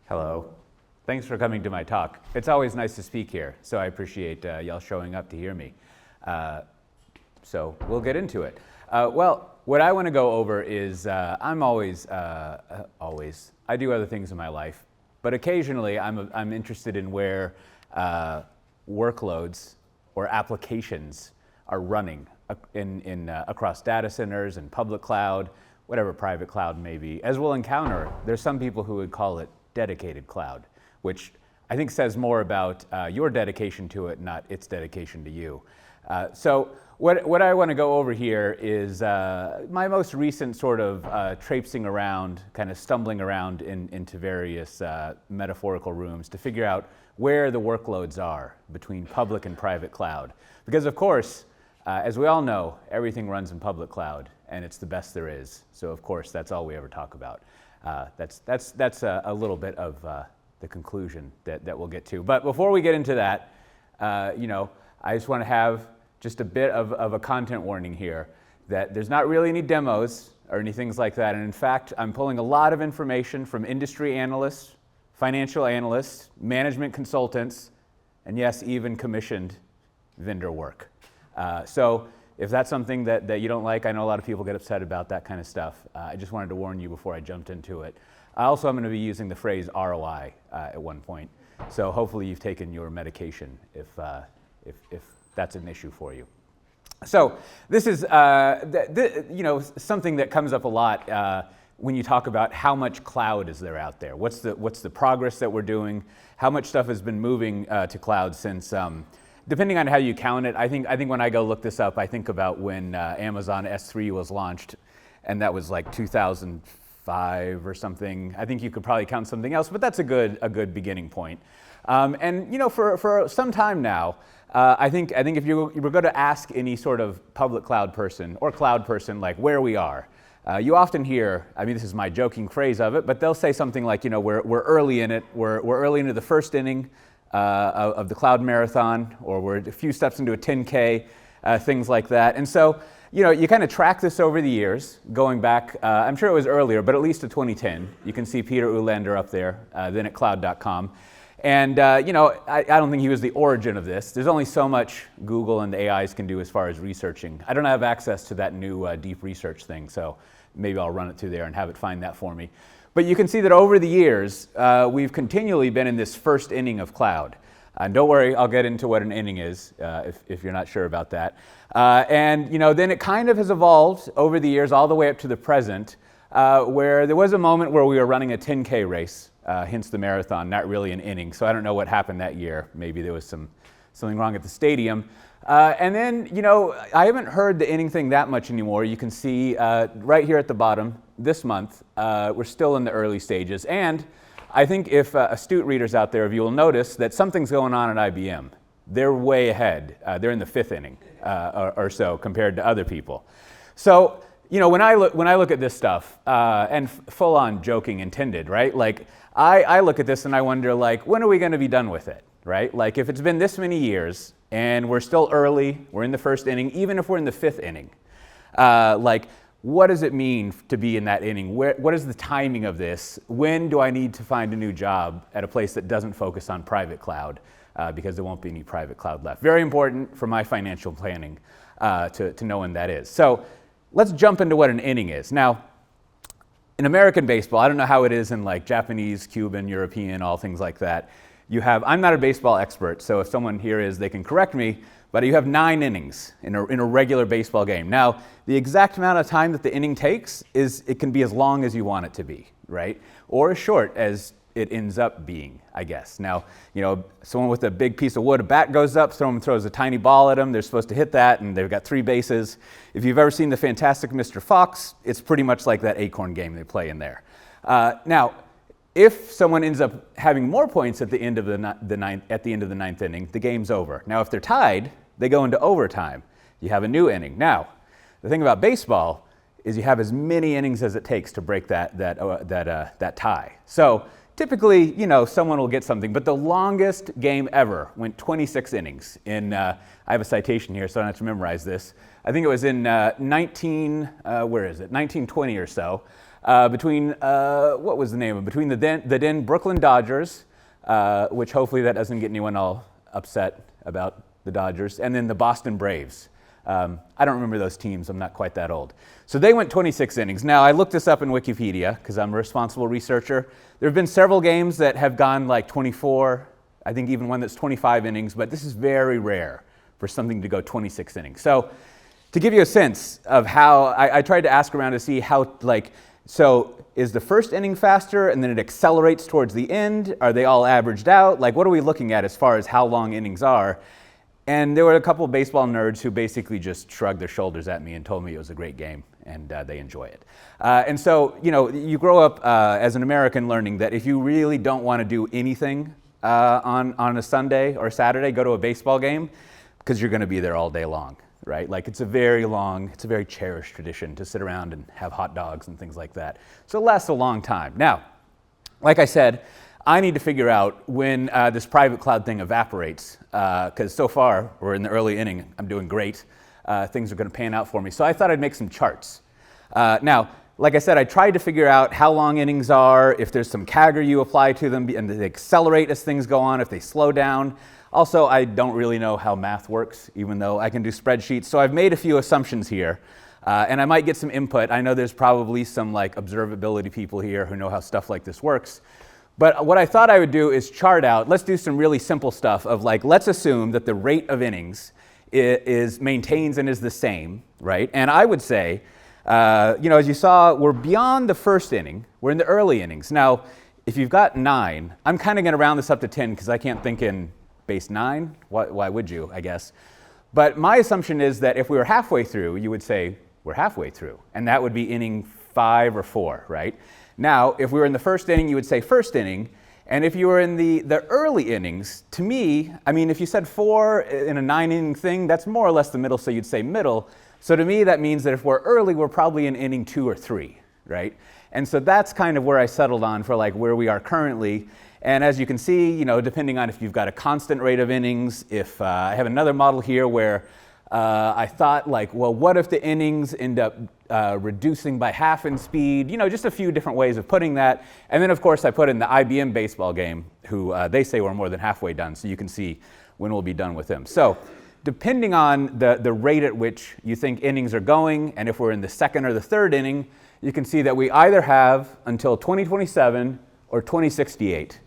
Hello. Thanks for coming to my talk. It's always nice to speak here, so I appreciate y'all showing up to hear me. So we'll get into it. Well, what I want to go over is I'm always, I do other things in my life, but occasionally I'm interested in where workloads or applications are running across data centers and public cloud, whatever private cloud may be. As we'll encounter, there's some people who would call it dedicated cloud, which I think says more about your dedication to it, not its dedication to you. So what I want to go over here is my most recent sort of traipsing around, kind of stumbling around into various metaphorical rooms to figure out where the workloads are between public and private cloud. Because of course, as we all know, everything runs in public cloud, and it's the best there is. So of course, that's all we ever talk about. That's a little bit of the conclusion that we'll get to. But before we get into that, I just want to have just a bit of a content warning here that there's not really any demos or any things like that. And in fact, I'm pulling a lot of information from industry analysts, financial analysts, management consultants, and yes, even commissioned vendor work. So if that's something that you don't like, I know a lot of people get upset about that kind of stuff. I just wanted to warn you before I jumped into it. Also, I'm going to be using the phrase ROI at one point. So hopefully you've taken your medication if that's an issue for you. So this is something that comes up a lot when you talk about how much cloud is there out there. What's the progress that we're doing? How much stuff has been moving to cloud since? Depending on how you count it, I think when I go look this up, I think about when Amazon S3 was launched, and that was like 2005 or something. I think you could probably count something else, but that's a good beginning point. And for some time now, I think if you were going to ask any sort of public cloud person or cloud person like where we are, you often hear, I mean, this is my joking phrase of it, but they'll say something like, we're early in it, we're early into the first inning of the cloud marathon, or we're a few steps into a 10K, things like that. And so, you kind of track this over the years, going back, I'm sure it was earlier, but at least to 2010. You can see Peter Ulander up there, then at cloud.com. And, I don't think he was the origin of this. There's only so much Google and the AIs can do as far as researching. I don't have access to that new deep research thing, so maybe I'll run it through there and have it find that for me. But you can see that over the years, we've continually been in this first inning of cloud. Don't worry, I'll get into what an inning is if you're not sure about that. And then it kind of has evolved over the years all the way up to the present, where there was a moment where we were running a 10K race, hence the marathon, not really an inning. So I don't know what happened that year. Maybe there was something wrong at the stadium. And then, I haven't heard the inning thing that much anymore. You can see right here at the bottom, this month, we're still in the early stages. And I think if astute readers out there, if you will notice that something's going on at IBM. They're way ahead. They're in the fifth inning or so compared to other people. So, when I look at this stuff, and full on joking intended, right? Like, I look at this and I wonder, like, when are we going to be done with it, right? Like, if it's been this many years and we're still early, we're in the first inning, even if we're in the fifth inning, what does it mean to be in that inning? What is the timing of this? When do I need to find a new job at a place that doesn't focus on private cloud? Because there won't be any private cloud left. Very important for my financial planning to know when that is. So let's jump into what an inning is. Now, in American baseball, I don't know how it is in like Japanese, Cuban, European, all things like that. I'm not a baseball expert, so if someone here is, they can correct me, but you have 9 innings in a regular baseball game. Now, the exact amount of time that the inning takes it can be as long as you want it to be, right? Or as short as it ends up being, I guess. Now, someone with a big piece of wood, a bat goes up, someone throws a tiny ball at them, they're supposed to hit that, and they've got 3 bases. If you've ever seen the Fantastic Mr. Fox, it's pretty much like that acorn game they play in there. Now, if someone ends up having more points at the end of the ninth inning, the game's over. Now, if they're tied, they go into overtime. You have a new inning. Now, the thing about baseball is you have as many innings as it takes to break that tie. So typically, someone will get something, but the longest game ever went 26 innings. I have a citation here, so I don't have to memorize this. I think it was in 1920 or so. between, what was the name of it? Between the then Brooklyn Dodgers, which hopefully that doesn't get anyone all upset about the Dodgers, and then the Boston Braves. I don't remember those teams, I'm not quite that old. So they went 26 innings. Now, I looked this up in Wikipedia because I'm a responsible researcher. There have been several games that have gone like 24, I think even one that's 25 innings, but this is very rare for something to go 26 innings. So to give you a sense of how, I tried to ask around to see how, so is the first inning faster and then it accelerates towards the end? Are they all averaged out? Like, what are we looking at as far as how long innings are? And there were a couple of baseball nerds who basically just shrugged their shoulders at me and told me it was a great game and they enjoy it. And so, you grow up as an American learning that if you really don't want to do anything on a Sunday or Saturday, go to a baseball game because you're going to be there all day long, right? Like it's a very cherished tradition to sit around and have hot dogs and things like that. So it lasts a long time. Now, like I said, I need to figure out when this private cloud thing evaporates, because so far, we're in the early inning, I'm doing great. Things are going to pan out for me. So I thought I'd make some charts. Now, like I said, I tried to figure out how long innings are, if there's some CAGR you apply to them, and they accelerate as things go on, if they slow down. Also, I don't really know how math works, even though I can do spreadsheets. So I've made a few assumptions here, and I might get some input. I know there's probably some observability people here who know how stuff like this works. But what I thought I would do is chart out, let's do some really simple stuff of let's assume that the rate of innings maintains and is the same, right? And I would say, as you saw, we're beyond the first inning, we're in the early innings. Now, if you've got 9, I'm kind of going to round this up to 10 because I can't think in base 9. Why would you, I guess? But my assumption is that if we were halfway through, you would say, we're halfway through. And that would be inning 5 or 4, right? Now, if we were in the first inning, you would say first inning. And if you were in the early innings, to me, if you said 4 in a 9-inning thing, that's more or less the middle, so you'd say middle. So to me, that means that if we're early, we're probably in inning 2 or 3, right? And so that's kind of where I settled on for where we are currently. And as you can see, depending on if you've got a constant rate of innings, if I have another model here where I thought what if the innings end up reducing by half in speed, just a few different ways of putting that. And then of course I put in the IBM baseball game, who they say we're more than halfway done, so you can see when we'll be done with them. So depending on the rate at which you think innings are going, and if we're in the second or the third inning, you can see that we either have until 2027 or 2068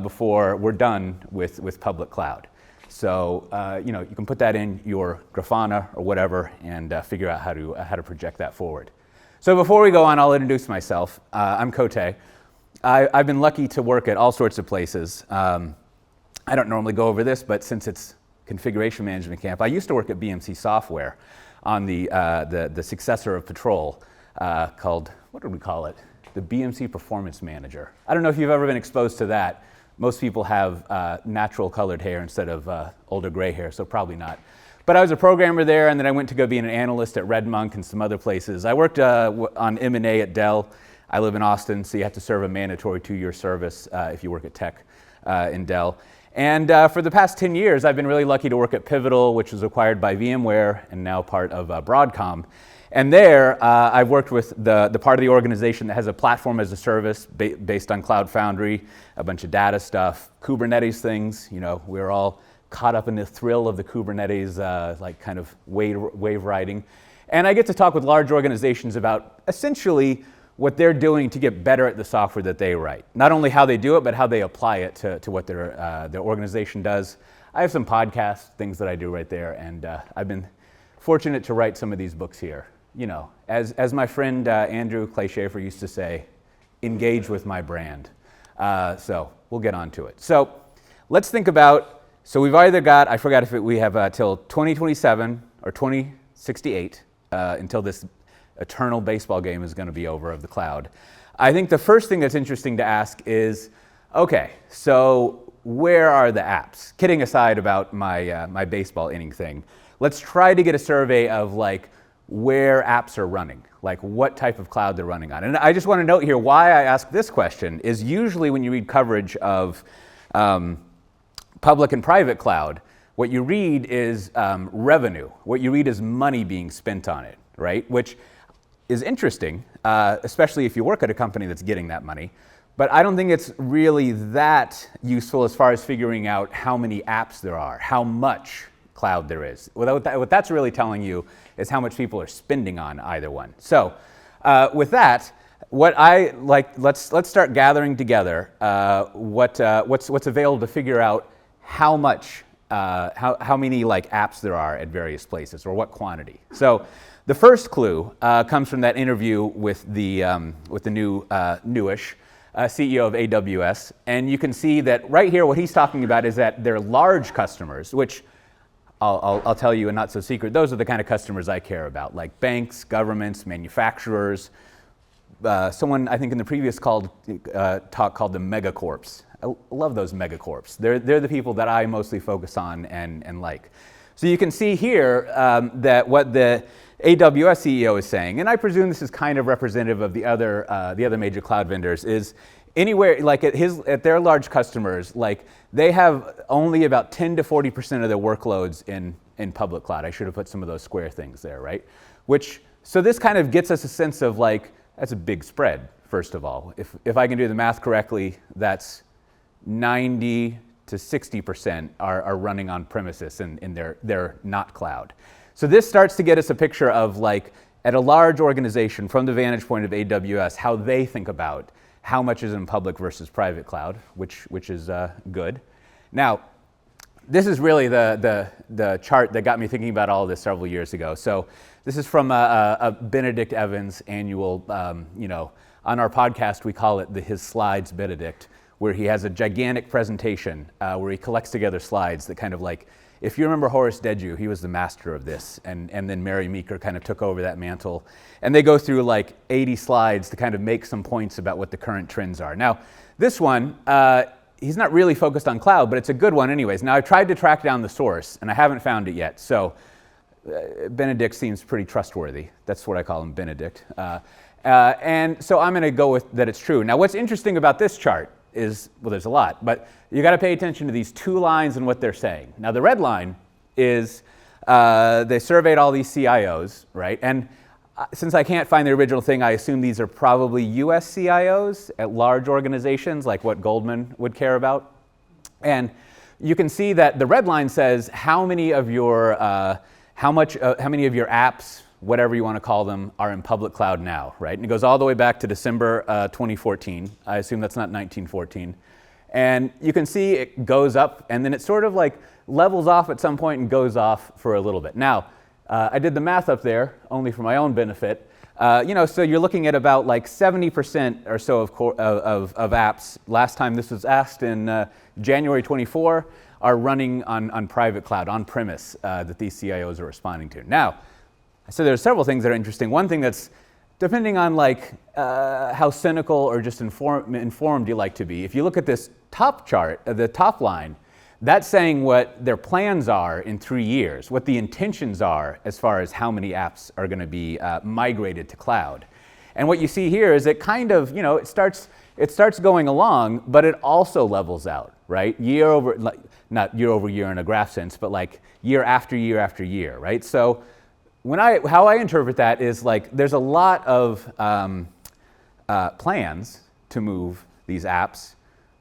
before we're done with public cloud. So you can put that in your Grafana or whatever and figure out how to project that forward. So before we go on, I'll introduce myself. I'm Cote. I've been lucky to work at all sorts of places. I don't normally go over this, but since it's Configuration Management Camp, I used to work at BMC Software on the successor of Patrol called, what did we call it? The BMC Performance Manager. I don't know if you've ever been exposed to that. Most people have natural colored hair instead of older gray hair, so probably not. But I was a programmer there, and then I went to go be an analyst at RedMonk and some other places. I worked on M&A at Dell. I live in Austin, so you have to serve a mandatory 2-year service if you work at tech in Dell. And for the past 10 years, I've been really lucky to work at Pivotal, which was acquired by VMware and now part of Broadcom. And there, I've worked with the part of the organization that has a platform as a service based on Cloud Foundry, a bunch of data stuff, Kubernetes things. We're all caught up in the thrill of the Kubernetes kind of wave riding. And I get to talk with large organizations about essentially what they're doing to get better at the software that they write. Not only how they do it, but how they apply it to what their organization does. I have some podcasts, things that I do right there, and I've been fortunate to write some of these books here. As my friend Andrew Clay Schaefer used to say, engage with my brand. So we'll get on to it. So let's think about, so we've either got, I forgot if we have till 2027 or 2068 until this eternal baseball game is going to be over of the cloud. I think the first thing that's interesting to ask is, okay, so where are the apps? Kidding aside about my baseball inning thing, let's try to get a survey of where apps are running, what type of cloud they're running on. And I just want to note here why I ask this question is usually when you read coverage of public and private cloud, what you read is revenue. What you read is money being spent on it, right? Which is interesting especially if you work at a company that's getting that money. But I don't think it's really that useful as far as figuring out how many apps there are, how much cloud there is. What that's really telling you is how much people are spending on either one. So with that, what I like, let's start gathering together what's available to figure out how much, how many like apps there are at various places, or what quantity. So the first clue comes from that interview with the newish CEO of AWS, and you can see that right here what he's talking about is that they're large customers, which I'll tell you a not so secret, those are the kind of customers I care about, like banks, governments, manufacturers. Someone I think in the previous talk called them megacorps. I love those megacorps. They're the people that I mostly focus on and like. So you can see here that what the AWS CEO is saying, and I presume this is kind of representative of the other major cloud vendors, is anywhere like at their large customers, like they have only about 10 to 40% of their workloads in public cloud. I should have put some of those square things there, right? So this kind of gets us a sense of like, that's a big spread, first of all. If I can do the math correctly, that's 90 to 60% are running on premises in their not cloud. So this starts to get us a picture of like, at a large organization, from the vantage point of AWS, how they think about how much is in public versus private cloud, which is good. Now, this is really the chart that got me thinking about all of this several years ago. So this is from a Benedict Evans annual, on our podcast we call it his Slides Benedict, where he has a gigantic presentation where he collects together slides that kind of like, if you remember Horace Dediu, he was the master of this, and then Mary Meeker kind of took over that mantle. And they go through like 80 slides to kind of make some points about what the current trends are. Now, this one, he's not really focused on cloud, but it's a good one anyways. Now, I've tried to track down the source, and I haven't found it yet. So Benedict seems pretty trustworthy. That's what I call him, Benedict. And so I'm going to go with that it's true. Now, what's interesting about this chart is, well, there's a lot, but you got to pay attention to these two lines and what they're saying. Now, the red line is they surveyed all these CIOs, right? And since I can't find the original thing, I assume these are probably US CIOs at large organizations, like what Goldman would care about. And you can see that the red line says how many of your apps, whatever you want to call them, are in public cloud now, right? And it goes all the way back to December 2014. I assume that's not 1914. And you can see it goes up, and then it sort of like levels off at some point and goes off for a little bit. Now, I did the math up there, only for my own benefit. So you're looking at about like 70% or so of apps, last time this was asked in January 24, are running on private cloud, on premise, that these CIOs are responding to. Now, so there's several things that are interesting. One thing that's, depending on like how cynical or just informed you like to be, if you look at this top chart, the top line, that's saying what their plans are in 3 years, what the intentions are as far as how many apps are going to be migrated to cloud. And what you see here is it kind of, it starts going along, but it also levels out, right? Not year over year in a graph sense, but like year after year after year, right? So how I interpret that is like there's a lot of plans to move these apps,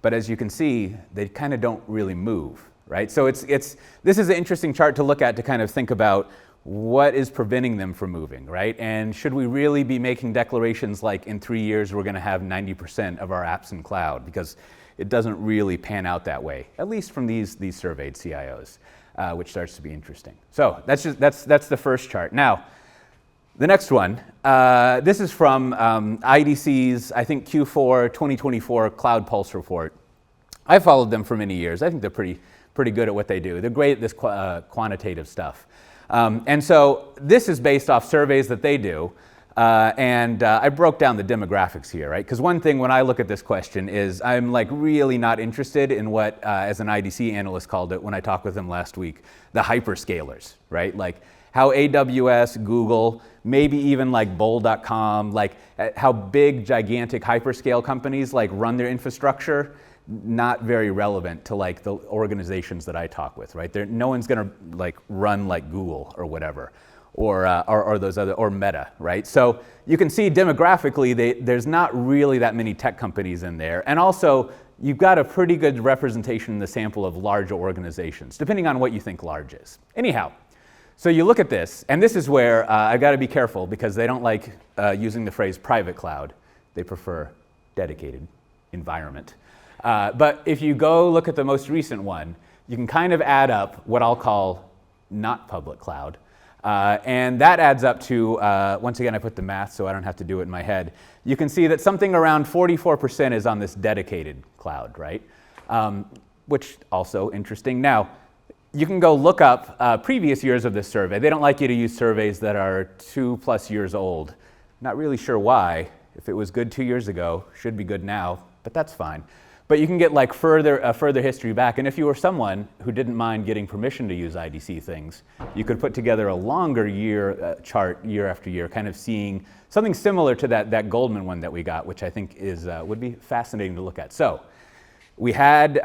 but as you can see, they kind of don't really move, right? So this is an interesting chart to look at to kind of think about what is preventing them from moving, right? And should we really be making declarations like in 3 years we're going to have 90% of our apps in cloud? Because it doesn't really pan out that way, at least from these surveyed CIOs. Which starts to be interesting. So that's the first chart. Now, the next one, this is from IDC's, I think, Q4 2024 Cloud Pulse report. I've followed them for many years. I think they're pretty good at what they do. They're great at this quantitative stuff. And so this is based off surveys that they do. And I broke down the demographics here, right? Because one thing when I look at this question is I'm like really not interested in what, as an IDC analyst called it when I talked with him last week, the hyperscalers, right? Like how AWS, Google, maybe even like Bowl.com, like how big, gigantic hyperscale companies like run their infrastructure, not very relevant to like the organizations that I talk with, right? No one's gonna like run like Google or whatever. or those other, or Meta, right? So you can see demographically, there's not really that many tech companies in there. And also, you've got a pretty good representation in the sample of larger organizations, depending on what you think large is. Anyhow, so you look at this, and this is where I've got to be careful because they don't like using the phrase private cloud. They prefer dedicated environment. But if you go look at the most recent one, you can kind of add up what I'll call not public cloud. And that adds up to, once again, I put the math so I don't have to do it in my head. You can see that something around 44% is on this dedicated cloud, right? Which also interesting. Now, you can go look up previous years of this survey. They don't like you to use surveys that are 2+ years old. Not really sure why. If it was good 2 years ago, should be good now, but that's fine. But you can get like further history back. And if you were someone who didn't mind getting permission to use IDC things, you could put together a longer year chart year after year, kind of seeing something similar to that Goldman one that we got, which I think is would be fascinating to look at. So we had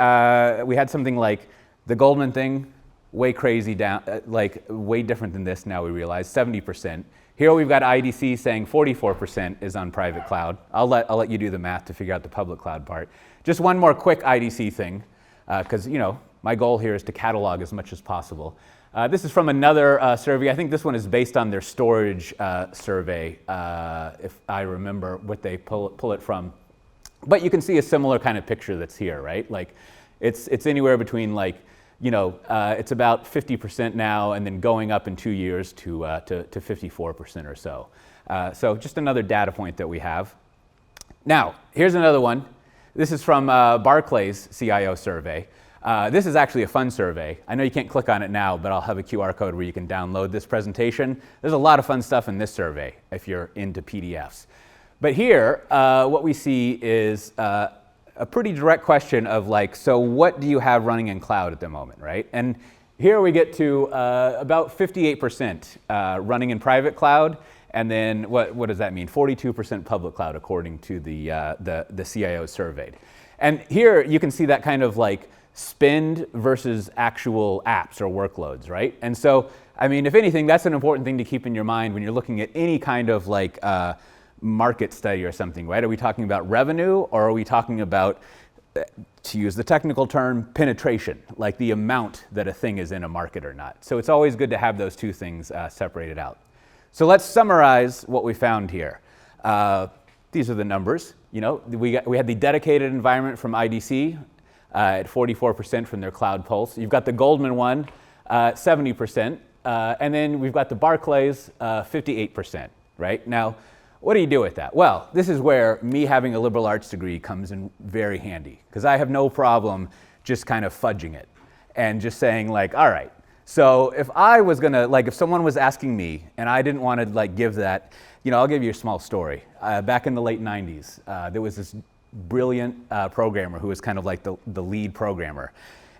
something like the Goldman thing, way crazy down, like way different than this. Now we realize 70%. Here we've got IDC saying 44% is on private cloud. I'll let you do the math to figure out the public cloud part. Just one more quick IDC thing, because my goal here is to catalog as much as possible. This is from another survey. I think this one is based on their storage survey, if I remember what they pull it from. But you can see a similar kind of picture that's here, right? Like, it's anywhere between like, it's about 50% now, and then going up in 2 years to 54% or so. So just another data point that we have. Now, here's another one. This is from Barclays CIO survey. This is actually a fun survey. I know you can't click on it now, but I'll have a QR code where you can download this presentation. There's a lot of fun stuff in this survey if you're into PDFs. But here, what we see is a pretty direct question of like, so what do you have running in cloud at the moment, right? And here we get to about 58% running in private cloud. And then what does that mean? 42% public cloud, according to the CIO surveyed. And here you can see that kind of like spend versus actual apps or workloads, right? And so, I mean, if anything, that's an important thing to keep in your mind when you're looking at any kind of like market study or something, right? Are we talking about revenue, or are we talking about, to use the technical term, penetration, like the amount that a thing is in a market or not? So it's always good to have those two things separated out. So let's summarize what we found here. These are the numbers. We had the dedicated environment from IDC at 44% from their Cloud Pulse. You've got the Goldman one, 70%, and then we've got the Barclays, 58%, right? Now, what do you do with that? Well, this is where me having a liberal arts degree comes in very handy, because I have no problem just kind of fudging it and just saying like, all right, so if I was gonna, like if someone was asking me and I didn't want to like give that, I'll give you a small story. Back in the late 90s, there was this brilliant programmer who was kind of like the lead programmer.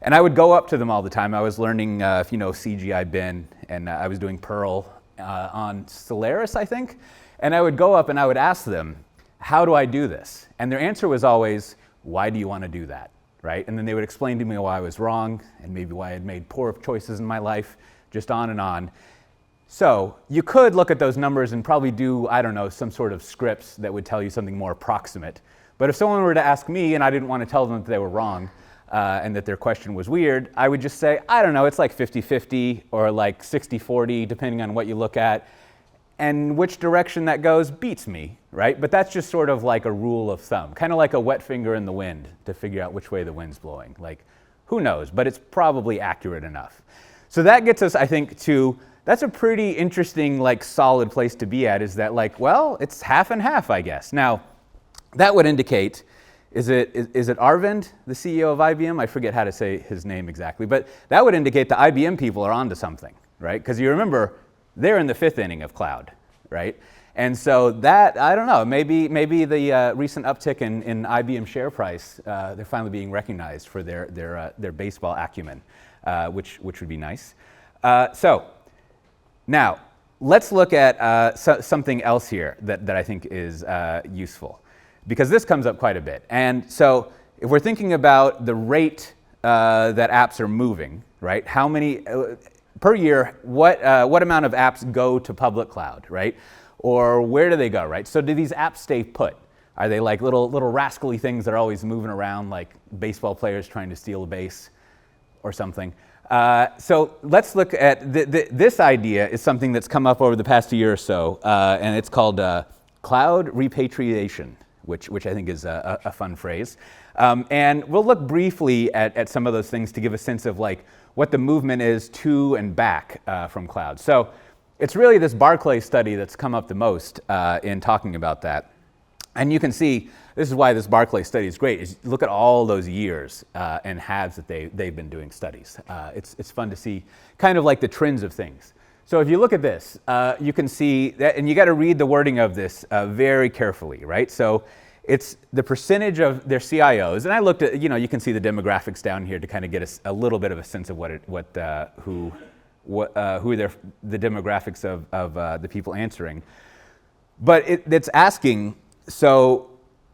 And I would go up to them all the time. I was learning, CGI bin, and I was doing Perl on Solaris, I think. And I would go up and I would ask them, how do I do this? And their answer was always, why do you want to do that? Right? And then they would explain to me why I was wrong and maybe why I had made poor choices in my life, just on and on. So you could look at those numbers and probably do, I don't know, some sort of scripts that would tell you something more approximate. But if someone were to ask me and I didn't want to tell them that they were wrong and that their question was weird, I would just say, I don't know, it's like 50-50 or like 60-40, depending on what you look at. And which direction that goes beats me, right? But that's just sort of like a rule of thumb, kind of like a wet finger in the wind to figure out which way the wind's blowing. Like, who knows? But it's probably accurate enough. So that gets us, I think, to, that's a pretty interesting, like, solid place to be at, is that like, well, it's half and half, I guess. Now, that would indicate, is it Arvind, the CEO of IBM? I forget how to say his name exactly, but that would indicate the IBM people are onto something, right? Because you remember, they're in the 5th inning of cloud, right? And so that, I don't know, maybe the recent uptick in IBM share price, they're finally being recognized for their baseball acumen, which would be nice. So now, let's look at something else here that I think is useful, because this comes up quite a bit. And so if we're thinking about the rate that apps are moving, right? How many, per year, what amount of apps go to public cloud, right? Or where do they go, right? So do these apps stay put? Are they like little rascally things that are always moving around, like baseball players trying to steal a base or something? So let's look at this idea is something that's come up over the past year or so, and it's called cloud repatriation, which I think is a fun phrase. And we'll look briefly at some of those things to give a sense of like what the movement is to and back from cloud. So it's really this Barclay study that's come up the most in talking about that. And you can see, this is why this Barclay study is great, is look at all those years and halves that they've been doing studies. It's fun to see kind of like the trends of things. So if you look at this, you can see that, and you got to read the wording of this very carefully, right? So it's the percentage of their CIOs, and I looked at, you can see the demographics down here to kind of get a little bit of a sense of who the demographics of the people answering. But it's asking, so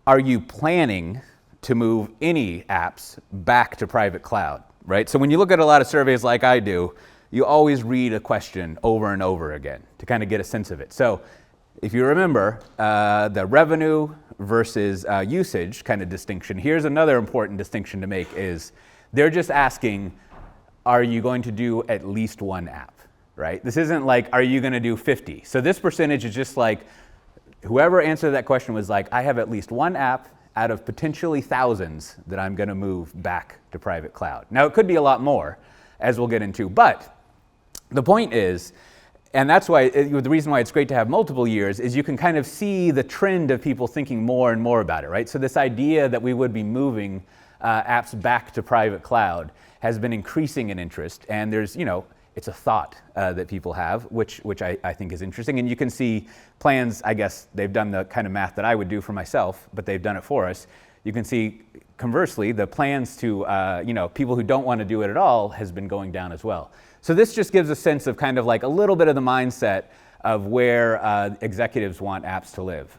are you planning to move any apps back to private cloud, right? So when you look at a lot of surveys like I do, you always read a question over and over again to kind of get a sense of it. So if you remember the revenue versus usage kind of distinction, here's another important distinction to make is they're just asking, are you going to do at least one app, right? This isn't like, are you going to do 50? So this percentage is just like, whoever answered that question was like, I have at least one app out of potentially thousands that I'm going to move back to private cloud. Now, it could be a lot more, as we'll get into, but the point is, and that's why, the reason why it's great to have multiple years is you can kind of see the trend of people thinking more and more about it, right? So this idea that we would be moving apps back to private cloud has been increasing in interest, and there's, it's a thought that people have, which I think is interesting. And you can see plans, I guess they've done the kind of math that I would do for myself, but they've done it for us. You can see, conversely, the plans to, people who don't want to do it at all has been going down as well. So this just gives a sense of kind of like a little bit of the mindset of where executives want apps to live.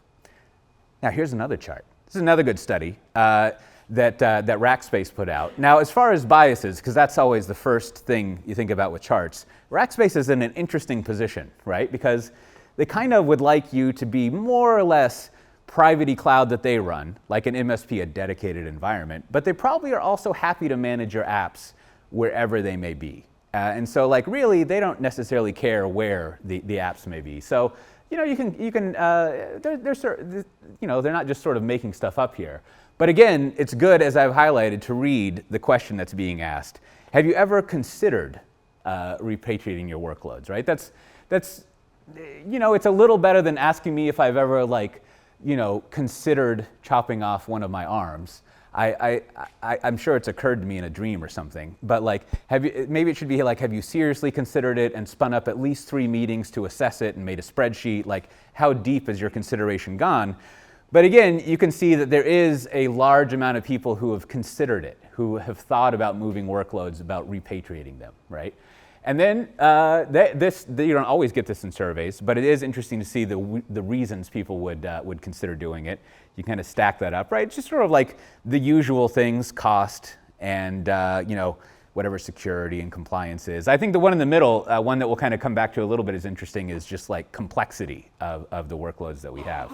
Now here's another chart. This is another good study that Rackspace put out. Now, as far as biases, because that's always the first thing you think about with charts, Rackspace is in an interesting position, right? Because they kind of would like you to be more or less private cloud that they run, like an MSP, a dedicated environment, but they probably are also happy to manage your apps wherever they may be. And so, like, really, they don't necessarily care where the apps may be. So, they're not just sort of making stuff up here. But again, it's good, as I've highlighted, to read the question that's being asked. Have you ever considered repatriating your workloads, right? That's it's a little better than asking me if I've ever, considered chopping off one of my arms. I'm sure it's occurred to me in a dream or something, but maybe it should be like, have you seriously considered it and spun up at least 3 meetings to assess it and made a spreadsheet? Like, how deep has your consideration gone? But again, you can see that there is a large amount of people who have considered it, who have thought about moving workloads, about repatriating them, right? And then you don't always get this in surveys, but it is interesting to see the reasons people would consider doing it. You kind of stack that up, right? It's just sort of like the usual things, cost, and whatever security and compliance is. I think the one in the middle, one that we'll kind of come back to a little bit, is interesting, is just like complexity of the workloads that we have.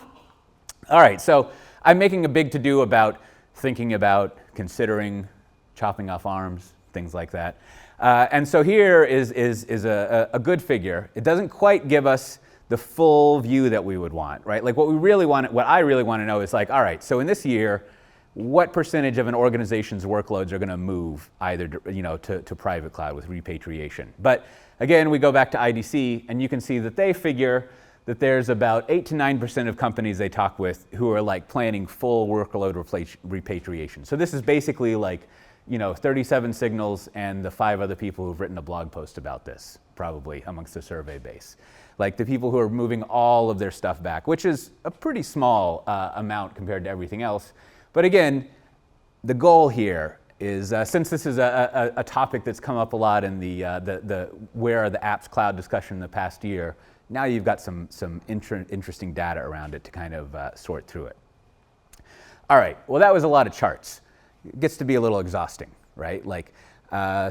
All right, so I'm making a big to-do about thinking about, considering, chopping off arms, things like that. And so here is a good figure. It doesn't quite give us the full view that we would want, right? Like what I really want to know is like, all right, so in this year, what percentage of an organization's workloads are going to move either to private cloud with repatriation? But again, we go back to IDC, and you can see that they figure that there's about 8 to 9% of companies they talk with who are like planning full workload repatriation. So this is basically like 37 signals and the 5 other people who've written a blog post about this, probably amongst the survey base. Like the people who are moving all of their stuff back, which is a pretty small amount compared to everything else. But again, the goal here is, since this is a topic that's come up a lot in the where are the apps cloud discussion in the past year, now you've got some interesting data around it to kind of sort through it. All right, well, that was a lot of charts. It gets to be a little exhausting, right? Like,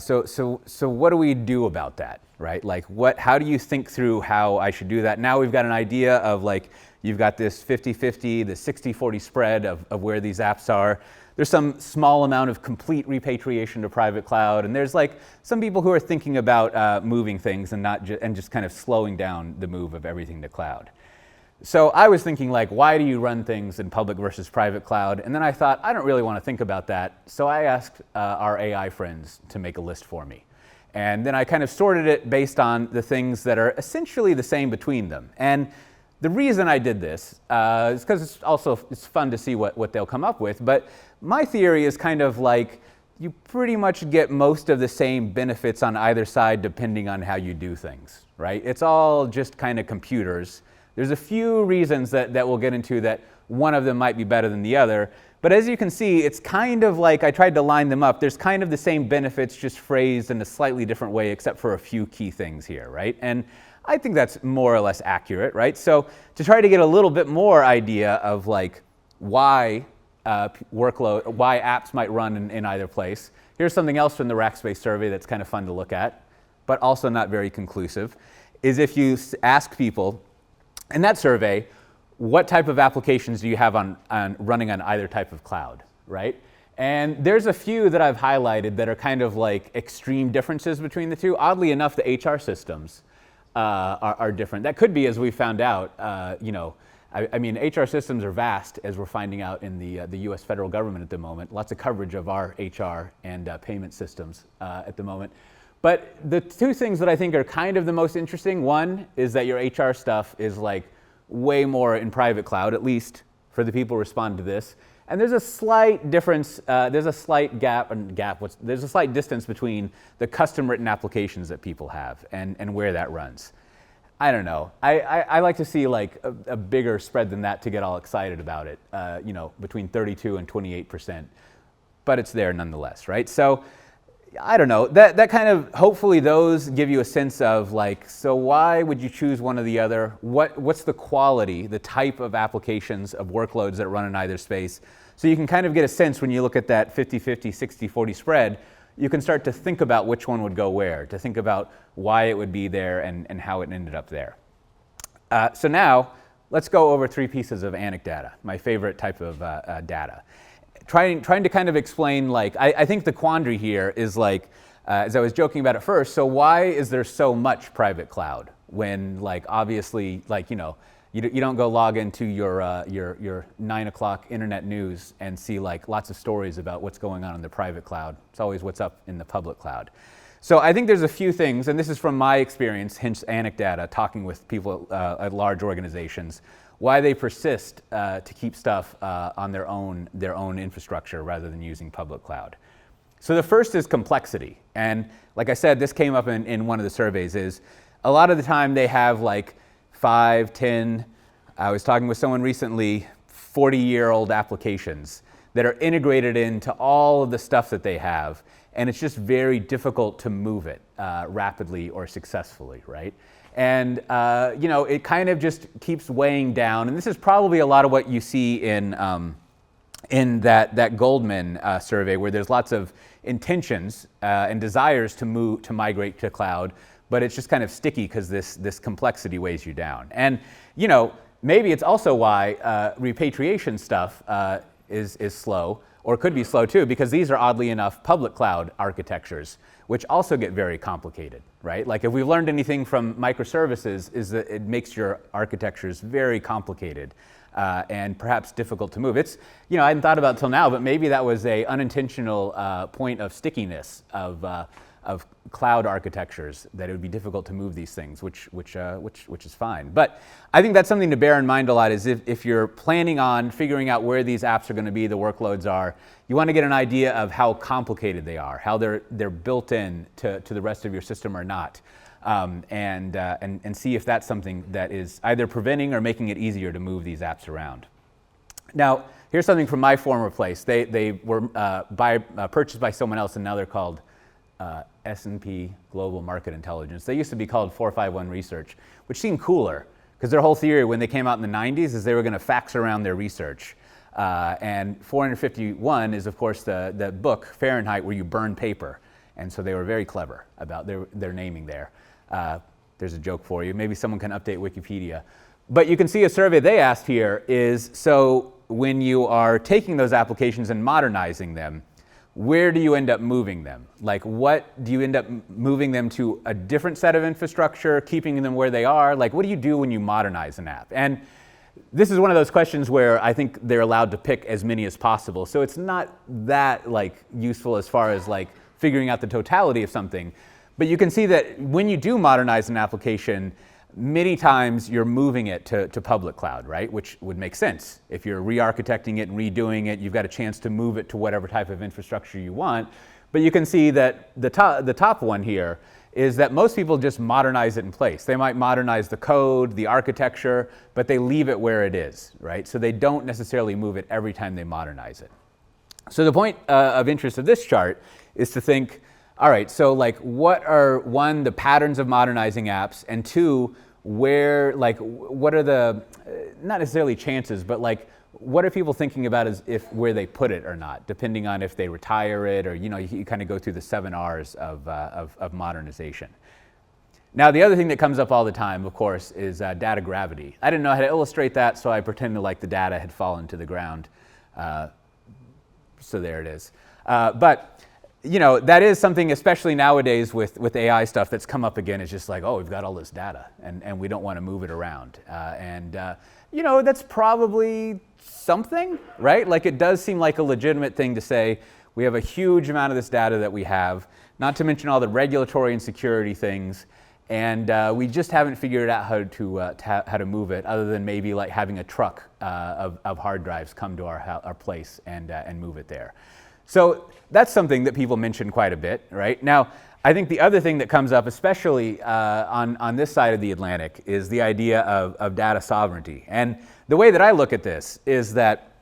So what do we do about that, right? Like how do you think through how I should do that? Now we've got an idea of like, you've got this 50-50, the 60-40 spread of where these apps are. There's some small amount of complete repatriation to private cloud, and there's like some people who are thinking about moving things and just kind of slowing down the move of everything to cloud. So I was thinking like, why do you run things in public versus private cloud? And then I thought, I don't really want to think about that. So I asked our AI friends to make a list for me. And then I kind of sorted it based on the things that are essentially the same between them. And the reason I did this is because it's fun to see what they'll come up with. But my theory is kind of like, you pretty much get most of the same benefits on either side depending on how you do things, right? It's all just kind of computers. There's a few reasons that we'll get into that one of them might be better than the other. But as you can see, it's kind of like I tried to line them up. There's kind of the same benefits, just phrased in a slightly different way, except for a few key things here, right? And I think that's more or less accurate, right? So to try to get a little bit more idea of like why apps might run in either place, here's something else from the Rackspace survey that's kind of fun to look at, but also not very conclusive, is if you ask people, in that survey, what type of applications do you have on running on either type of cloud, right? And there's a few that I've highlighted that are kind of like extreme differences between the two. Oddly enough, the HR systems are different. That could be, as we found out, I mean, HR systems are vast, as we're finding out in the US federal government at the moment. Lots of coverage of our HR and payment systems at the moment. But the two things that I think are kind of the most interesting, one is that your HR stuff is like way more in private cloud, at least for the people who respond to this. And there's a slight difference, there's a slight there's a slight distance between the custom written applications that people have and where that runs. I don't know. I like to see like a bigger spread than that to get all excited about it, between 32 and 28%. But it's there nonetheless, right? So I don't know, that kind of, hopefully those give you a sense of like, so why would you choose one or the other? What's the quality, the type of applications of workloads that run in either space? So you can kind of get a sense when you look at that 50-50, 60-40 spread, you can start to think about which one would go where, to think about why it would be there and how it ended up there. So now, let's go over 3 pieces of anecdata, my favorite type of data. Trying to kind of explain, like, I think the quandary here is like, as I was joking about it first, so why is there so much private cloud when, like, obviously, like, you don't go log into your 9 o'clock internet news and see like lots of stories about what's going on in the private cloud. It's always what's up in the public cloud. So I think there's a few things, and this is from my experience, hence anecdata, talking with people at large organizations, why they persist to keep stuff on their own infrastructure rather than using public cloud. So the first is complexity. And like I said, this came up in one of the surveys, is a lot of the time they have like 5, 10, I was talking with someone recently, 40-year-old applications that are integrated into all of the stuff that they have. And it's just very difficult to move it rapidly or successfully, right? And it kind of just keeps weighing down. And this is probably a lot of what you see in that Goldman survey, where there's lots of intentions and desires to migrate to cloud, but it's just kind of sticky because this complexity weighs you down. And maybe it's also why repatriation stuff is slow, or could be slow too, because these are oddly enough public cloud architectures, which also get very complicated, right? Like if we've learned anything from microservices, is that it makes your architectures very complicated and perhaps difficult to move. It's, I hadn't thought about it till now, but maybe that was a unintentional point of stickiness of cloud architectures, that it would be difficult to move these things, which is fine. But I think that's something to bear in mind a lot, is if you're planning on figuring out where these apps are going to be, the workloads are, you want to get an idea of how complicated they are, how they're built in to the rest of your system or not, and see if that's something that is either preventing or making it easier to move these apps around. Now, here's something from my former place. They were purchased by someone else, and now they're called S&P Global Market Intelligence. They used to be called 451 Research, which seemed cooler, because their whole theory when they came out in the 90s is they were going to fax around their research. And 451 is, of course, the book Fahrenheit, where you burn paper. And so they were very clever about their naming there. There's a joke for you. Maybe someone can update Wikipedia. But you can see a survey they asked here is, so when you are taking those applications and modernizing them, where do you end up moving them? Like, what do you end up moving them to a different set of infrastructure, keeping them where they are? Like, what do you do when you modernize an app? And this is one of those questions where I think they're allowed to pick as many as possible. So it's not that like useful as far as like figuring out the totality of something. But you can see that when you do modernize an application, many times you're moving it to public cloud, right? Which would make sense. If you're re-architecting it and redoing it, you've got a chance to move it to whatever type of infrastructure you want. But you can see that the top one here is that most people just modernize it in place. They might modernize the code, the architecture, but they leave it where it is, right? So they don't necessarily move it every time they modernize it. So the point of interest of this chart is to think, all right, so like what are, one, the patterns of modernizing apps, and two, where, like, what are the, not necessarily chances, but like, what are people thinking about as if where they put it or not, depending on if they retire it or, you kind of go through the 7 R's of modernization. Now, the other thing that comes up all the time, of course, is data gravity. I didn't know how to illustrate that, so I pretended like the data had fallen to the ground. So there it is. But that is something, especially nowadays with AI stuff, that's come up again. It's just like, oh, we've got all this data, and we don't want to move it around. That's probably something, right? Like, it does seem like a legitimate thing to say, we have a huge amount of this data that we have, not to mention all the regulatory and security things, and we just haven't figured out how to move it, other than maybe like having a truck of hard drives come to our place and move it there. So that's something that people mention quite a bit, right? Now, I think the other thing that comes up, especially on this side of the Atlantic, is the idea of data sovereignty. And the way that I look at this is that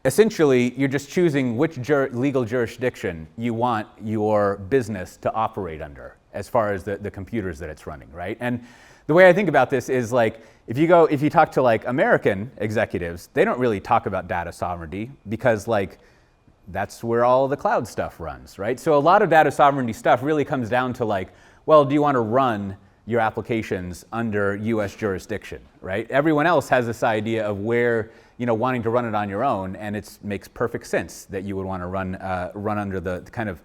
essentially you're just choosing which legal jurisdiction you want your business to operate under as far as the computers that it's running, right? And the way I think about this is like, if you talk to like American executives, they don't really talk about data sovereignty because like that's where all the cloud stuff runs, right? So a lot of data sovereignty stuff really comes down to like, well, do you want to run your applications under US jurisdiction, right? Everyone else has this idea of where, wanting to run it on your own, and it makes perfect sense that you would want to run under the kind of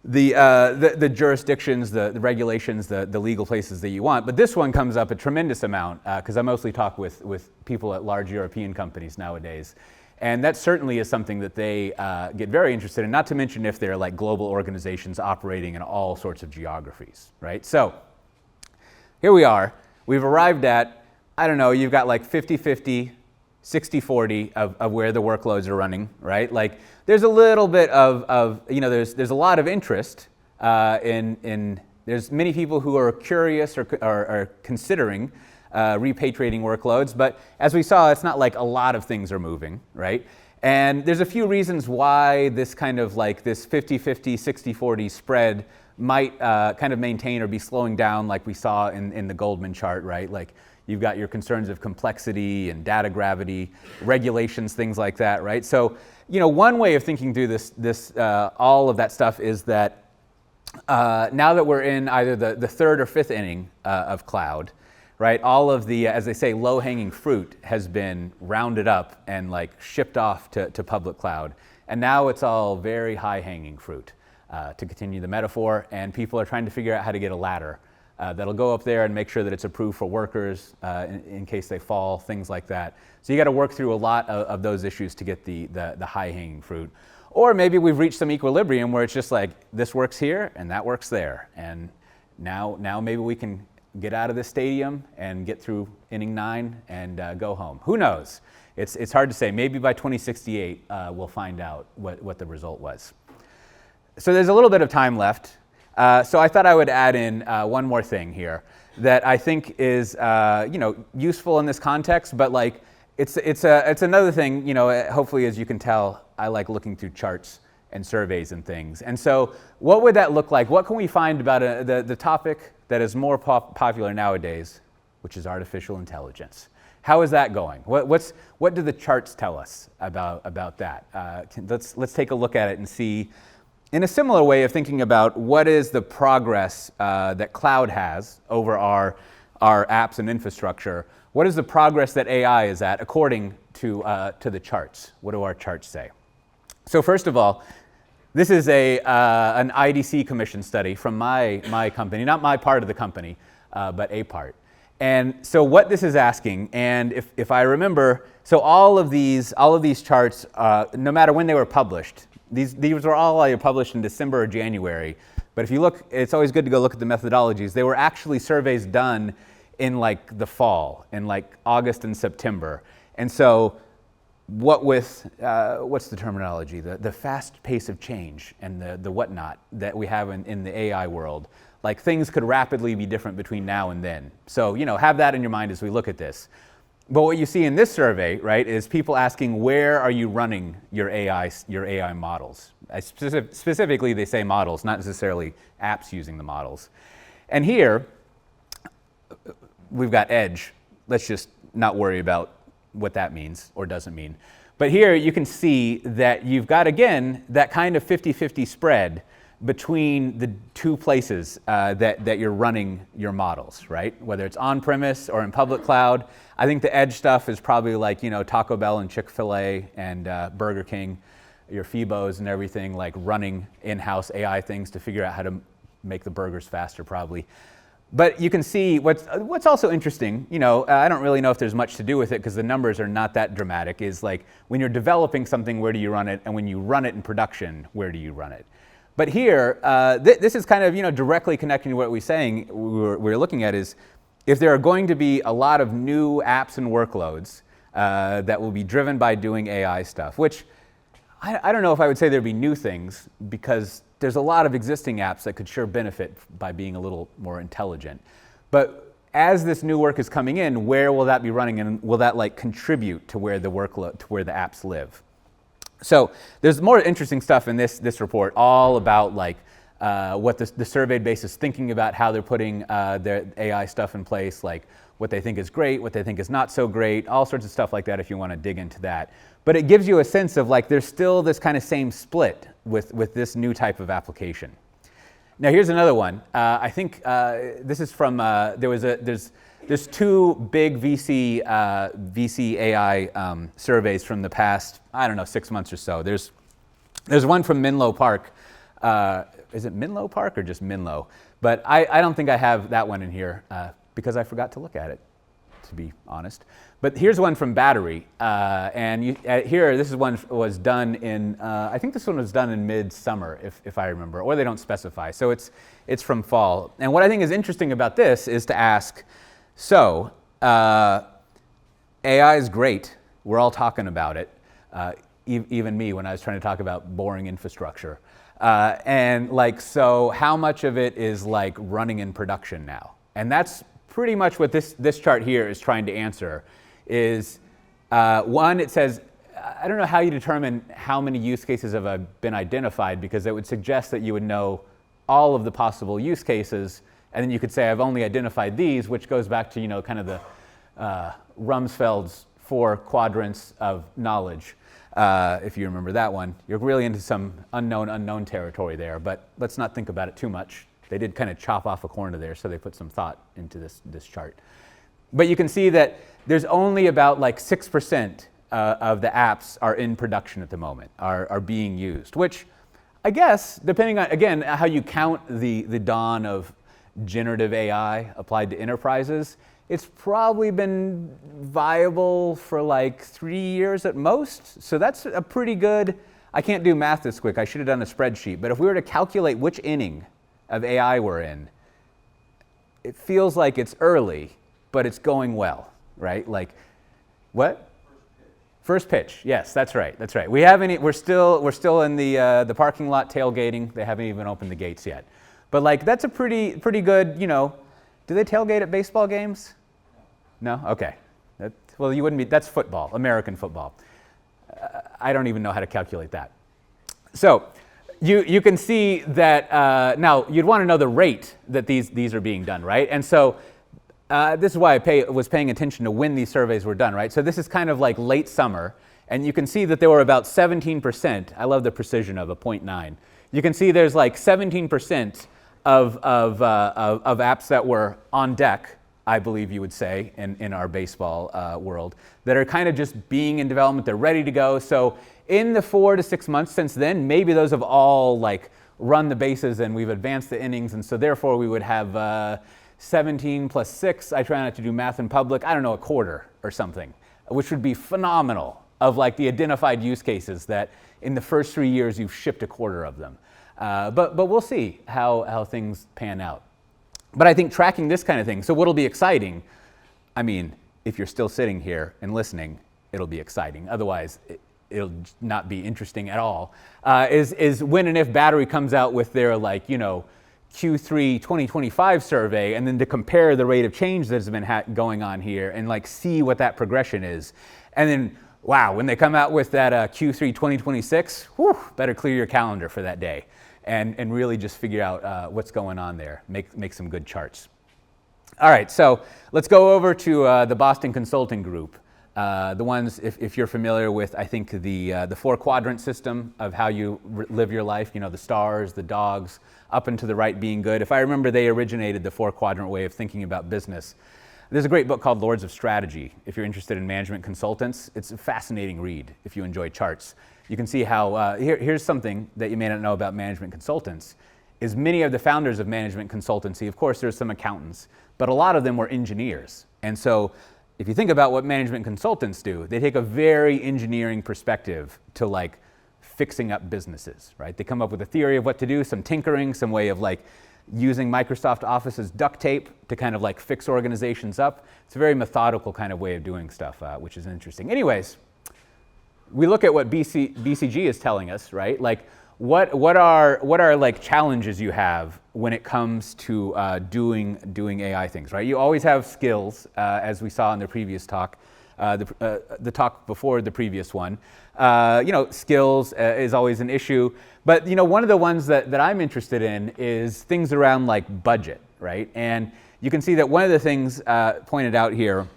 the jurisdictions, the regulations, the legal places that you want. But this one comes up a tremendous amount because I mostly talk with people at large European companies nowadays. And that certainly is something that they get very interested in, not to mention if they're like global organizations operating in all sorts of geographies, right? So here we are. We've arrived at, I don't know, you've got like 50-50, 60-40 of where the workloads are running, right? Like there's a little bit of there's a lot of interest there's many people who are curious or are considering repatriating workloads, but as we saw, it's not like a lot of things are moving, right? And there's a few reasons why this kind of like this 50-50, 60-40 spread might kind of maintain or be slowing down like we saw in the Goldman chart, right? Like you've got your concerns of complexity and data gravity, regulations, things like that, right? So, one way of thinking through this all of that stuff is that now that we're in either the third or fifth inning of cloud, right? All of the, as they say, low-hanging fruit has been rounded up and like shipped off to public cloud. And now it's all very high-hanging fruit, to continue the metaphor. And people are trying to figure out how to get a ladder that'll go up there and make sure that it's approved for workers in case they fall, things like that. So you got to work through a lot of those issues to get the high-hanging fruit. Or maybe we've reached some equilibrium where it's just like, this works here and that works there. And now maybe we can get out of this stadium and get through inning 9 and go home. Who knows? It's hard to say. Maybe by 2068, we'll find out what the result was. So there's a little bit of time left. So I thought I would add in one more thing here that I think is useful in this context, but like it's another thing. Hopefully, as you can tell, I like looking through charts and surveys and things. And so what would that look like? What can we find about the topic that is more popular nowadays, which is artificial intelligence? How is that going? What do the charts tell us about that? Let's take a look at it and see in a similar way of thinking about what is the progress that cloud has over our apps and infrastructure, what is the progress that AI is at according to the charts? What do our charts say? So first of all, this is an IDC commission study from my company, not my part of the company, but a part. And so what this is asking, and if I remember, so all of these charts, no matter when they were published, these were all either published in December or January. But if you look, it's always good to go look at the methodologies. They were actually surveys done in like the fall, in like August and September. And so what with, what's the terminology? The fast pace of change and the whatnot that we have in the AI world, like things could rapidly be different between now and then. So, have that in your mind as we look at this. But what you see in this survey, right, is people asking, where are you running your AI models? Specifically, they say models, not necessarily apps using the models. And here, we've got edge. Let's just not worry about what that means or doesn't mean. But here you can see that you've got, again, that kind of 50-50 spread between the two places that you're running your models, right? Whether it's on-premise or in public cloud. I think the edge stuff is probably like, Taco Bell and Chick-fil-A and Burger King, your Phoebos and everything, like running in-house AI things to figure out how to make the burgers faster probably. But you can see what's also interesting, I don't really know if there's much to do with it because the numbers are not that dramatic, is like when you're developing something, where do you run it? And when you run it in production, where do you run it? But here, this is kind of directly connecting to what we're looking at is if there are going to be a lot of new apps and workloads that will be driven by doing AI stuff, which I don't know if I would say there'd be new things, because there's a lot of existing apps that could sure benefit by being a little more intelligent. But as this new work is coming in, where will that be running, and will that like contribute to where the workload, to where the apps live? So there's more interesting stuff in this report, all about like what the surveyed base is thinking about how they're putting their AI stuff in place, like what they think is great, what they think is not so great, all sorts of stuff like that if you want to dig into that. But it gives you a sense of like there's still this kind of same split with this new type of application. Now here's another one. I think this is from, there's two big VC AI surveys from the past, 6 months or so. There's one from Menlo Park. Is it Menlo Park or just Menlo? But I don't think I have that one in here because I forgot to look at it, to be honest. But here's one from Battery, and here this is one was done in, I think this one was done in mid-summer, if I remember, or they don't specify. So it's from fall. And what I think is interesting about this is to ask, so AI is great. We're all talking about it, even me when I was trying to talk about boring infrastructure. And like, so how much of it is like running in production now? And that's pretty much what this chart here is trying to answer. Is one, it says, I don't know how you determine how many use cases have been identified, because it would suggest that you would know all of the possible use cases, and then you could say I've only identified these, which goes back to kind of the Rumsfeld's 4 quadrants of knowledge. If you remember that one, you're really into some unknown territory there, but let's not think about it too much. They did kind of chop off a corner there, so they put some thought into this chart. But you can see that there's only about like 6% of the apps are in production at the moment, are being used, which I guess, depending on, again, how you count the dawn of generative AI applied to enterprises, it's probably been viable for like 3 years at most. So that's a pretty good, I can't do math this quick, I should have done a spreadsheet, but if we were to calculate which inning of AI we're in, it feels like it's early, but it's going well, right? Like, what? First pitch. Yes, that's right. That's right. We're still in the parking lot tailgating. They haven't even opened the gates yet. But like, that's a pretty good. Do they tailgate at baseball games? No. Okay. Well, you wouldn't be. That's football, American football. I don't even know how to calculate that. So, you can see that now you'd want to know the rate that these are being done, right? And so. This is why I was paying attention to when these surveys were done, right? So this is kind of like late summer, and you can see that there were about 17%, I love the precision of a 0.9, you can see there's like 17% of apps that were on deck, I believe you would say, in our baseball world, that are kind of just being in development. They're ready to go. So in the 4 to 6 months since then, maybe those have all like run the bases and we've advanced the innings. And so therefore we would have 17 plus 6, I try not to do math in public, I don't know, a quarter or something, which would be phenomenal, of like the identified use cases that in the first 3 years you've shipped a quarter of them. But we'll see how things pan out. But I think tracking this kind of thing, so what'll be exciting, I mean, if you're still sitting here and listening, it'll be exciting. Otherwise, it'll not be interesting at all, is when and if Battery comes out with their like, you know, Q3 2025 survey, and then to compare the rate of change that's been going on here and like see what that progression is. And then, wow, when they come out with that Q3 2026, whew, better clear your calendar for that day and really just figure out what's going on there, make some good charts. All right, so let's go over to the Boston Consulting Group. The ones, if you're familiar with, I think, the 4-quadrant system of how you live your life, you know, the stars, the dogs, up and to the right being good. If I remember, they originated the 4-quadrant way of thinking about business. There's a great book called Lords of Strategy. If you're interested in management consultants, it's a fascinating read if you enjoy charts. You can see how, here's something that you may not know about management consultants, is many of the founders of management consultancy, of course there's some accountants, but a lot of them were engineers. And so if you think about what management consultants do, they take a very engineering perspective to like fixing up businesses, right? They come up with a theory of what to do, some tinkering, some way of like using Microsoft Office's duct tape to kind of like fix organizations up. It's a very methodical kind of way of doing stuff, which is interesting. Anyways, we look at what BCG is telling us, right? Like what are like challenges you have when it comes to doing AI things, right? You always have skills, as we saw in the previous talk, the talk before the previous one. You know, skills is always an issue, but you know, one of the ones that I'm interested in is things around like budget, right? And you can see that one of the things pointed out here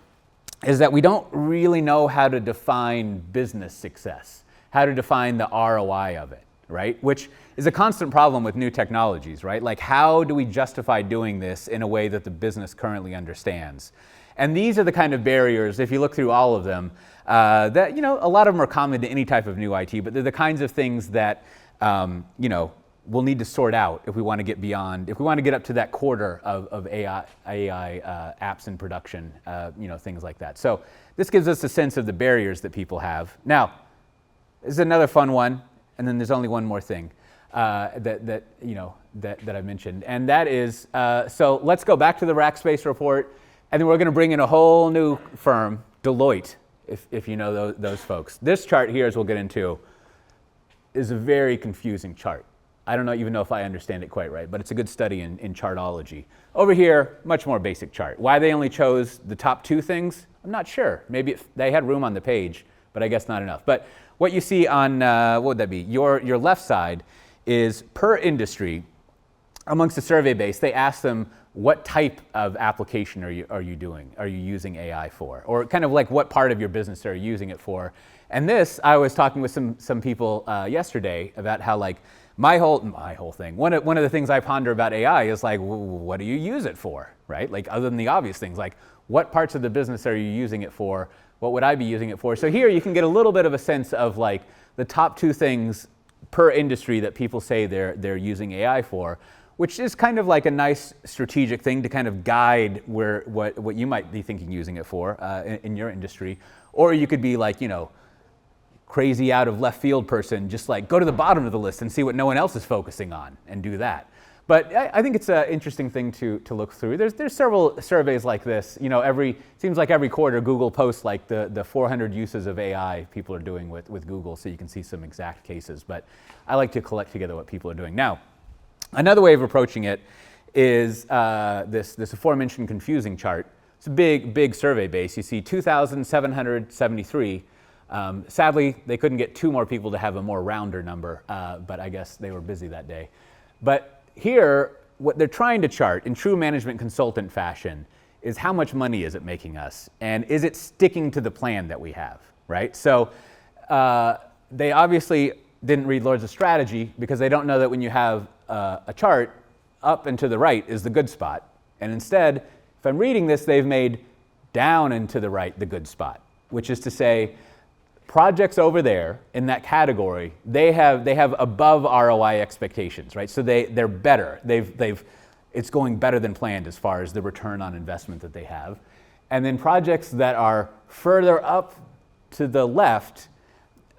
is that we don't really know how to define business success, how to define the ROI of it, right? Which is a constant problem with new technologies, right? Like, how do we justify doing this in a way that the business currently understands? And these are the kind of barriers, if you look through all of them, that, you know, a lot of them are common to any type of new IT, but they're the kinds of things that, you know, we'll need to sort out if we want to get beyond, if we want to get up to that quarter of AI apps in production, you know, things like that. So this gives us a sense of the barriers that people have. Now, this is another fun one, and then there's only one more thing that I mentioned, and that is, so let's go back to the Rackspace report, and then we're going to bring in a whole new firm, Deloitte, if you know those folks. This chart here, as we'll get into, is a very confusing chart. I don't even know if I understand it quite right, but it's a good study in chartology. Over here, much more basic chart. Why they only chose the top 2 things, I'm not sure. Maybe they had room on the page, but I guess not enough. But what you see on, what would that be? Your left side is per industry. Amongst the survey base, they asked them, what type of application are you doing? Are you using AI for? Or kind of like what part of your business are you using it for? And this, I was talking with some people yesterday about how like my whole thing, one of the things I ponder about AI is like, what do you use it for, right? Like other than the obvious things, like what parts of the business are you using it for? What would I be using it for? So here you can get a little bit of a sense of like the top 2 things per industry that people say they're using AI for, which is kind of like a nice strategic thing to kind of guide what you might be thinking using it for in your industry. Or you could be like, you know, crazy out of left field person, just like go to the bottom of the list and see what no one else is focusing on and do that. But I think it's an interesting thing to look through. There's several surveys like this. You know, seems like every quarter Google posts like the 400 uses of AI people are doing with Google, so you can see some exact cases. But I like to collect together what people are doing. Now, another way of approaching it is this aforementioned confusing chart. It's a big survey base. You see 2,773. Sadly, they couldn't get 2 more people to have a more rounder number, but I guess they were busy that day. But here, what they're trying to chart in true management consultant fashion is how much money is it making us, and is it sticking to the plan that we have, right? So they obviously didn't read Lords of Strategy because they don't know that when you have a chart, up and to the right is the good spot. And instead, if I'm reading this, they've made down and to the right the good spot, which is to say, projects over there in that category, they have above ROI expectations, right? So they're better. It's going better than planned as far as the return on investment that they have. And then projects that are further up to the left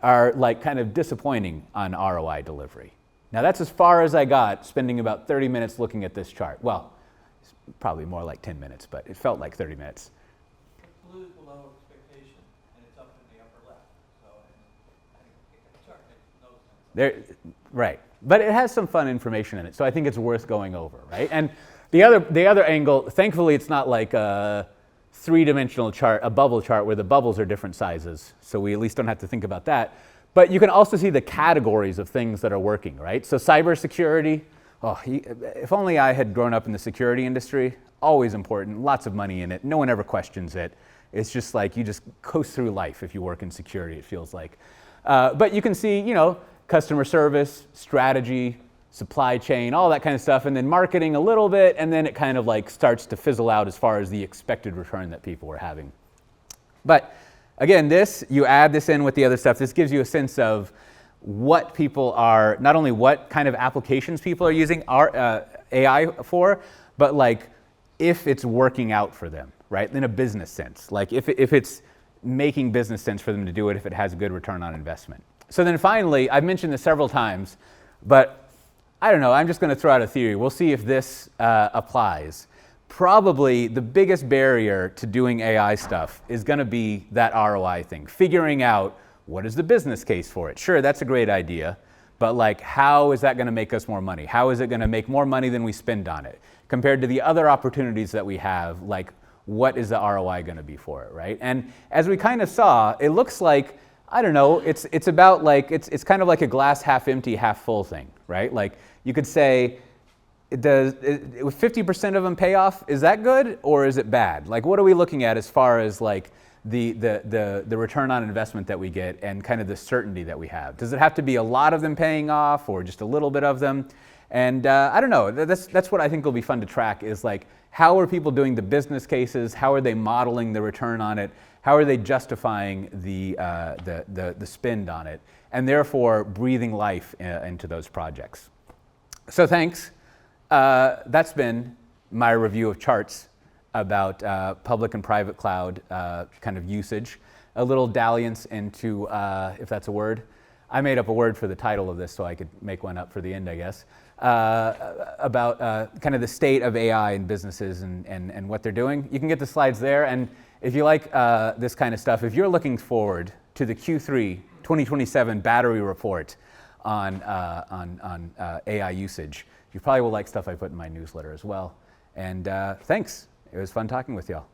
are like kind of disappointing on ROI delivery. Now that's as far as I got, spending about 30 minutes looking at this chart. Well, it's probably more like 10 minutes, but it felt like 30 minutes. Blue is below expectation, and it's up in the upper left. So I think the chart makes no sense. Right, but it has some fun information in it, so I think it's worth going over, right? And the other angle, thankfully, it's not like a three-dimensional chart, a bubble chart where the bubbles are different sizes, so we at least don't have to think about that. But you can also see the categories of things that are working, right? So cybersecurity, if only I had grown up in the security industry, always important, lots of money in it, no one ever questions it. It's just like you just coast through life if you work in security, it feels like. But you can see, customer service, strategy, supply chain, all that kind of stuff, and then marketing a little bit, and then it kind of like starts to fizzle out as far as the expected return that people were having. But again, you add this in with the other stuff, this gives you a sense of what people are, not only what kind of applications people are using AI for, but like if it's working out for them, right? In a business sense, like if it's making business sense for them to do it, if it has a good return on investment. So then finally, I've mentioned this several times, but I don't know, I'm just going to throw out a theory. We'll see if this applies. Probably the biggest barrier to doing AI stuff is going to be that ROI thing, figuring out what is the business case for it. Sure, that's a great idea, but like how is that going to make us more money? How is it going to make more money than we spend on it? Compared to the other opportunities that we have, like what is the ROI going to be for it, right? And as we kind of saw, it looks like, I don't know, it's about like, it's kind of like a glass half empty, half full thing, right? Like you could say, with 50% of them pay off, is that good or is it bad? Like what are we looking at as far as like the return on investment that we get and kind of the certainty that we have? Does it have to be a lot of them paying off or just a little bit of them? And I don't know, that's what I think will be fun to track is like, how are people doing the business cases? How are they modeling the return on it? How are they justifying the spend on it? And therefore breathing life into those projects. So thanks. That's been my review of charts about public and private cloud kind of usage. A little dalliance into, if that's a word. I made up a word for the title of this so I could make one up for the end, I guess. About kind of the state of AI in businesses and what they're doing. You can get the slides there, and if you like this kind of stuff, if you're looking forward to the Q3 2027 battery report on AI usage, you probably will like stuff I put in my newsletter as well. And thanks. It was fun talking with y'all.